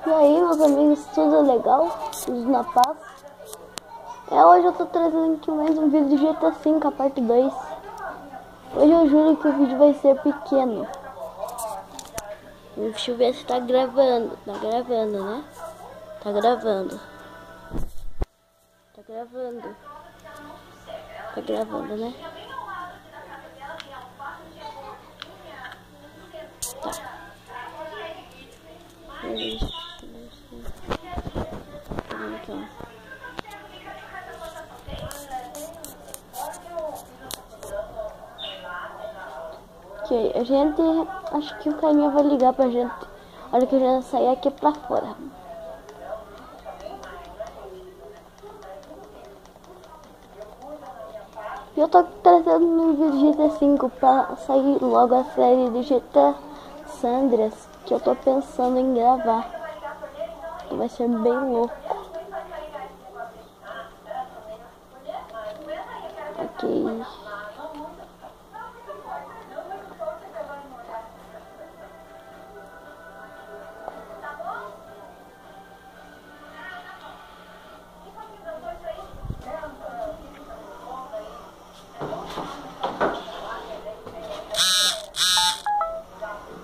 E aí, meus amigos, tudo legal? Tudo na paz? Hoje eu tô trazendo aqui mais um vídeo de GTA V, a parte 2. Hoje eu juro que o vídeo vai ser pequeno. Deixa eu ver se tá gravando. Tá gravando, né? Tá gravando. Tá gravando. Tá gravando, né? Tá. Então. Ok, a gente... Acho que o carinha vai ligar pra gente na hora que a gente sair aqui pra fora. Eu tô trazendo um vídeo de GTA V pra sair logo a série de GTA San Andreas, que eu tô pensando em gravar. Vai ser bem louco. Ok.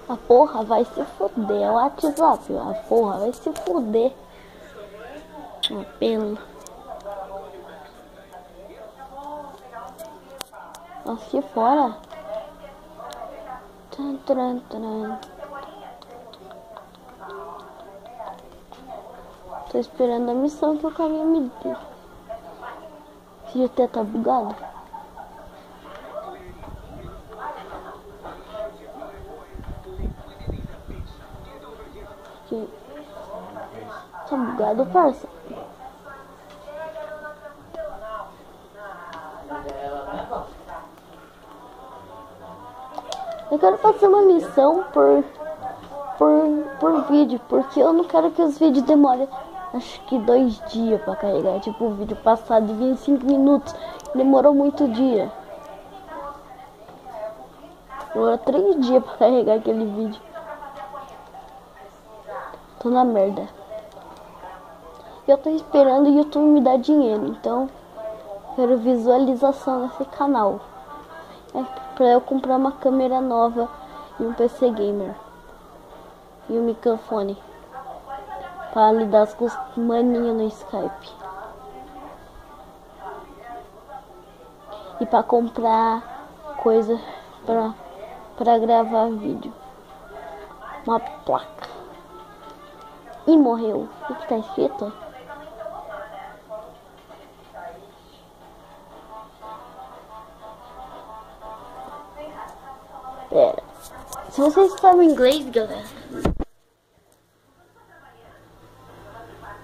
A porra vai se fuder, é o WhatsApp, a porra vai se fuder. Um pelo. Aqui fora. Tran, tran, tran. Tô esperando a missão que o caminho me deu. Esse GT tá bugado. Aqui. Tá bugado, parça. Eu quero fazer uma missão por vídeo, porque eu não quero que os vídeos demorem, acho que 2 dias pra carregar. Tipo, o vídeo passado de 25 minutos demorou muito dia. Demorou 3 dias pra carregar aquele vídeo. Tô na merda. Eu tô esperando o YouTube me dar dinheiro, então quero visualização nesse canal. Pra eu comprar uma câmera nova e um PC gamer. E um microfone. Pra lidar com os maninhos no Skype. E pra comprar coisa pra gravar vídeo. Uma placa. E morreu. O que tá escrito? Pera. Se vocês sabem inglês, galera.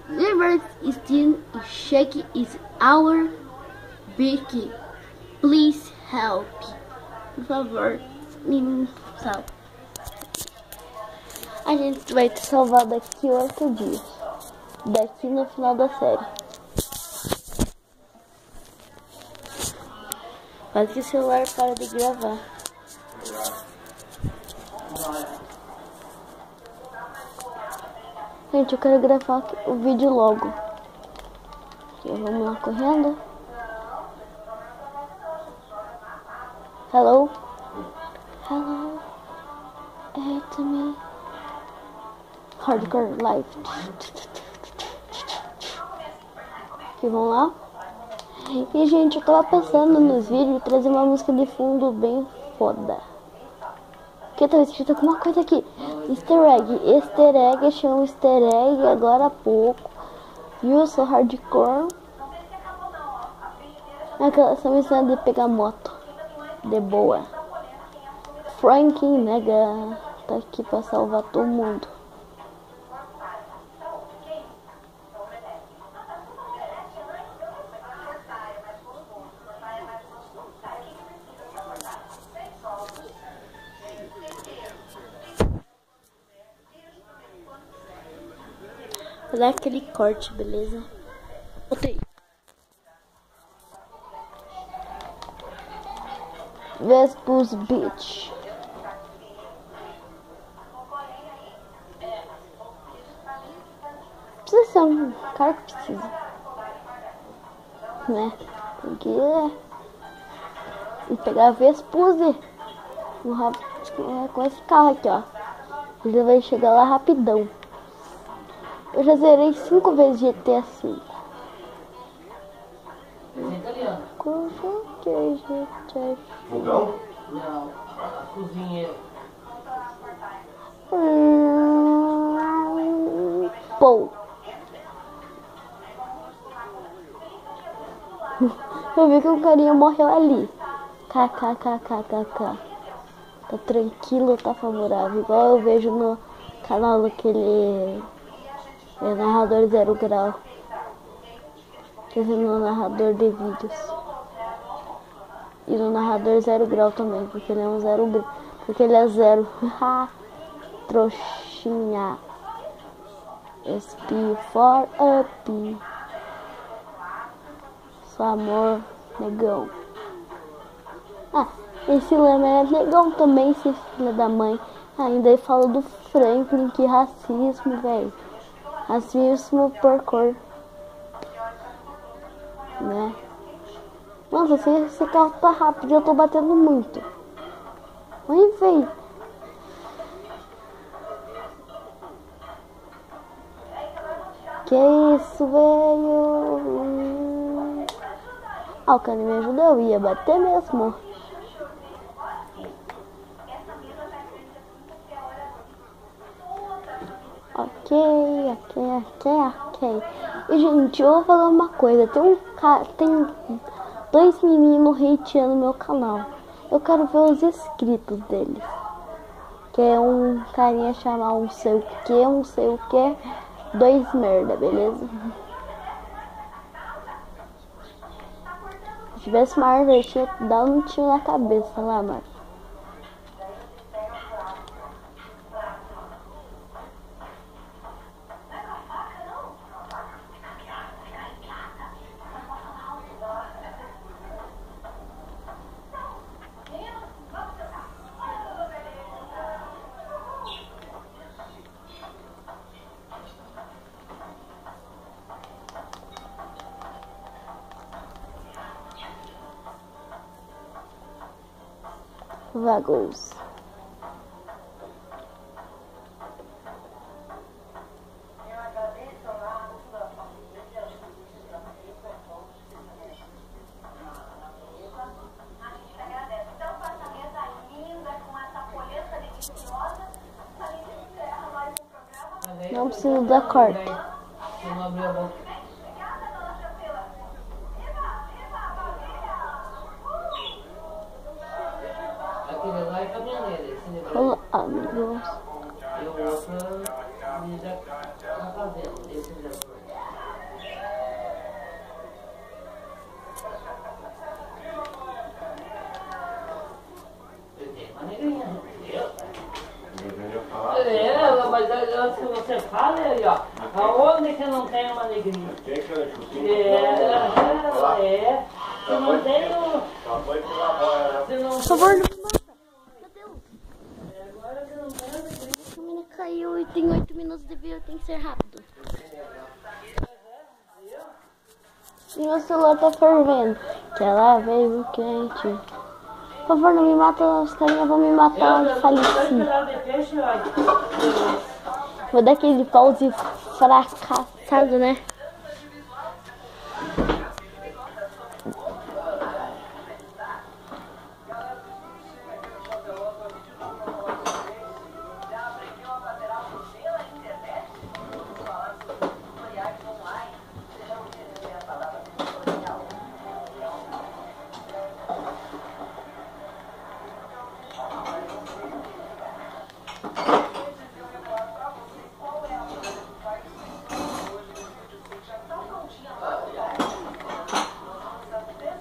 Never still shake is our big. Please help. Por favor, me salve. A gente vai te salvar daqui 8 dias. Daqui no final da série. Quase que o celular para de gravar. Gente, eu quero gravar o vídeo logo. Aqui, vamos lá correndo. Hello? Hello? It's me. Hardcore Life. Aqui, vamos lá. E, gente, eu tava pensando nos vídeos trazer uma música de fundo bem foda. Aqui tá escrito alguma coisa aqui. Easter egg. Easter egg. Achei um easter egg agora há pouco. Viu? Sou hardcore. Essa missão de pegar moto. De boa. Franklin Mega tá aqui pra salvar todo mundo. Vou dar aquele corte, beleza? Botei. Vespus Beach. ser um cara que precisa, né? Porque pegar a Vespuse com esse carro aqui, ó. Ele vai chegar lá rapidão. Eu já zerei 5 vezes GTA V. Fogão? Não, a cozinha. Pô. Eu vi que o carinha morreu ali. KKKKKK. Tá tranquilo, tá favorável. Igual eu vejo no canal daquele narrador 0 grau. Quer dizer, no narrador de vídeos. E no narrador 0 grau também, porque ele é um 0 porque ele é 0. Trouxinha. SP for up. Só amor, negão. Esse Lama é negão também, esse filho da mãe. Ainda ele fala do Franklin, que racismo, velho. Racismo por cor. Né? Nossa, esse carro tá rápido, eu tô batendo muito. Oi, velho. Que isso, velho? O cara me ajudou, eu ia bater mesmo. Ok. E, gente, eu vou falar uma coisa. Tem 2 meninos hateando meu canal. Eu quero ver os inscritos deles. Que é um carinha chamar um sei o que, 2 merda, beleza? Se tivesse uma árvore, eu tinha dado um tiro na cabeça lá, mano. Vagos. Não preciso dar corte. Olá, amigos. Mas antes que você fale aí, ó, aonde que não tem uma alegria? Se não tem o... Por favor, não me mata. Meu Deus. Agora que não tem alegria. A câmera caiu e tem 8 minutos de vídeo, tem que ser rápido. E meu celular tá fervendo. Que ela veio quente. Por favor, não me mata, os carinhas vão me matar onde faleci. Vou dar aquele pause fracassado, né?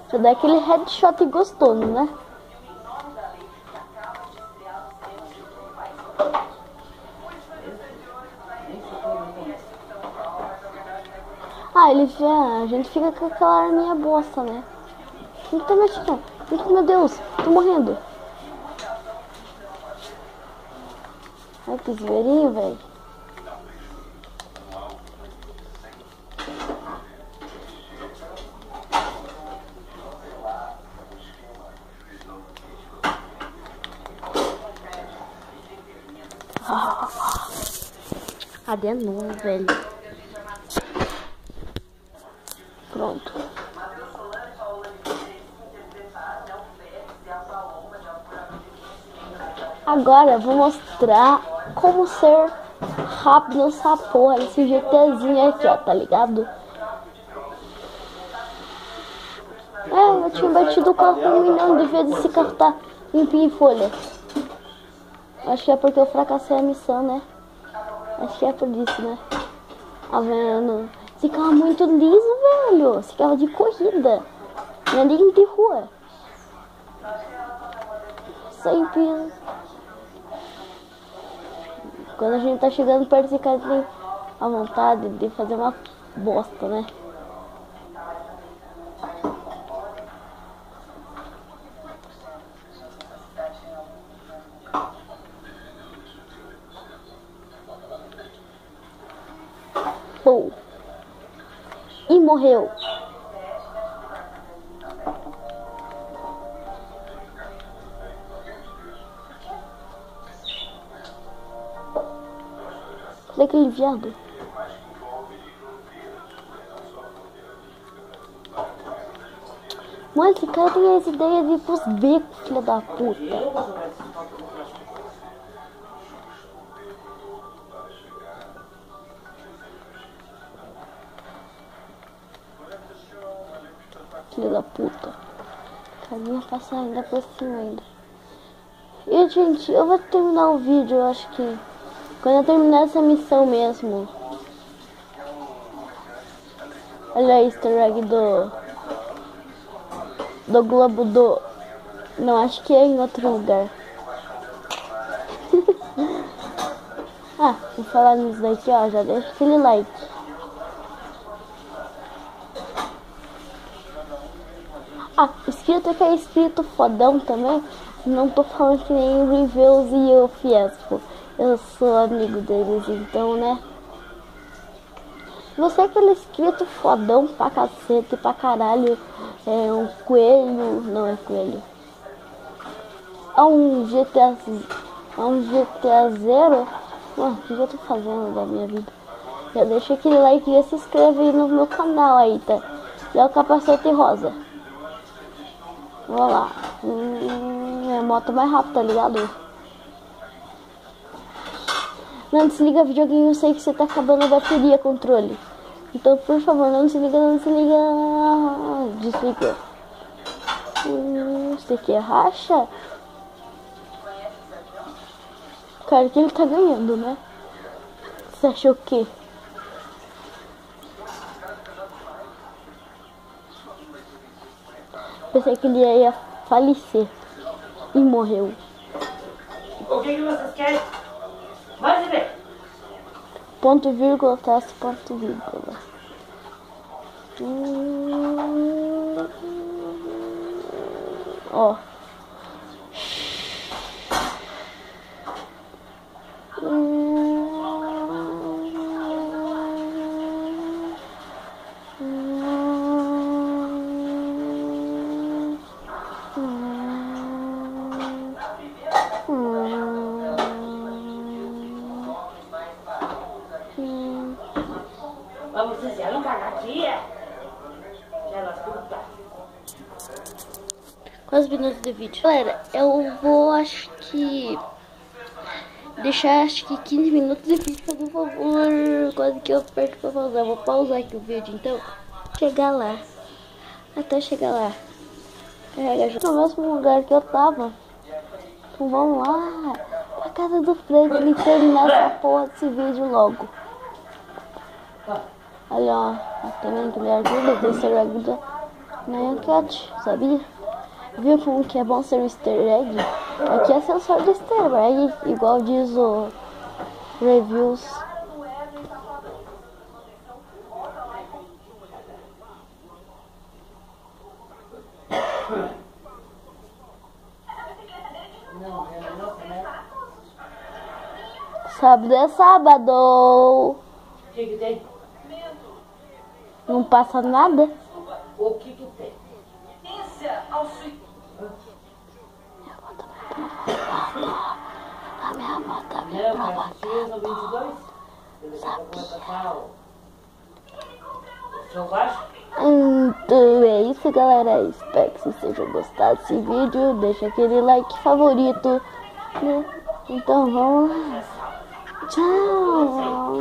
Deixa eu dar aquele headshot gostoso, né? A gente fica com aquela arminha bosta, né? Quem que tá me atirando? Meu Deus, tô morrendo. Ai, que esverinho, velho. Ah, de novo, velho. Pronto. Agora eu vou mostrar como ser rápido nessa porra desse GTzinho aqui, ó, tá ligado? Eu tinha batido o carro 1 milhão de vezes, esse carro tá limpinho em folha. Acho que é porque eu fracassei a missão, né? Acho que é por isso, né? Tá vendo? Esse carro é muito liso, velho. Esse carro é de corrida. Não é nem de rua. Sempre. Quando a gente tá chegando perto desse cara, tem a vontade de fazer uma bosta, né? Pô. E morreu. Cadê aquele viado? Mano, esse cara tem essa ideia de ir pros becos, filha da puta. Filha da puta. Caminha passar ainda por cima ainda. E, gente, eu vou terminar o vídeo, eu acho que quando eu terminar essa missão mesmo. Olha aí, easter egg do Globo do... Não, acho que é em outro lugar. Ah, vou falar nisso daqui, ó, já deixa aquele like. Ah, escrito que é escrito fodão também. Não tô falando que nem o Reviews e o Fiesco. Eu sou amigo deles, então, né? Você é aquele escrito fodão pra cacete, pra caralho. É um coelho. Não é coelho. É um GTA. É um GTA Zero. Mano, o que eu tô fazendo da minha vida? Já deixa aquele like e se inscreve aí no meu canal aí, tá? E é o capacete rosa. Vamos lá. É a moto mais rápida, tá ligado? Não desliga videogame, eu sei que você tá acabando a bateria, controle. Então, por favor, não desliga, não desliga. Desliga. Isso aqui é racha? Cara, que ele tá ganhando, né? Você achou o quê? Pensei que ele ia falecer. E morreu. O que vocês querem? Vai se ver. Ponto vírgula, traço, ponto vírgula. Ó. Mas vocês eram cada dia? Elas putas. Quantos minutos de vídeo? Galera, eu vou, acho que... deixar, acho que 15 minutos de vídeo, por favor. Quase que eu perco pra pausar. Vou pausar aqui o vídeo, então. Chegar lá. Até chegar lá. Já no mesmo lugar que eu tava. Então vamos lá. Pra casa do Fred, ele terminar essa porra desse vídeo logo. Olha, ó. Também que ele ajuda. Desse ajuda na enquete, sabia? Viu como que é bom ser um easter egg? Aqui é sensor do easter egg, igual diz o Reviews. Sábado é sábado. O que tem? Não passa nada. O que tem? A minha moto, a minha Não, prova. mas são 22? Então é isso, galera. Espero que vocês tenham gostado desse vídeo. Deixa aquele like favorito, né? Então vamos lá. Tchau.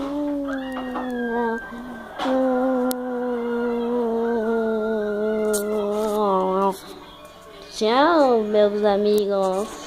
Tchau, meus amigos.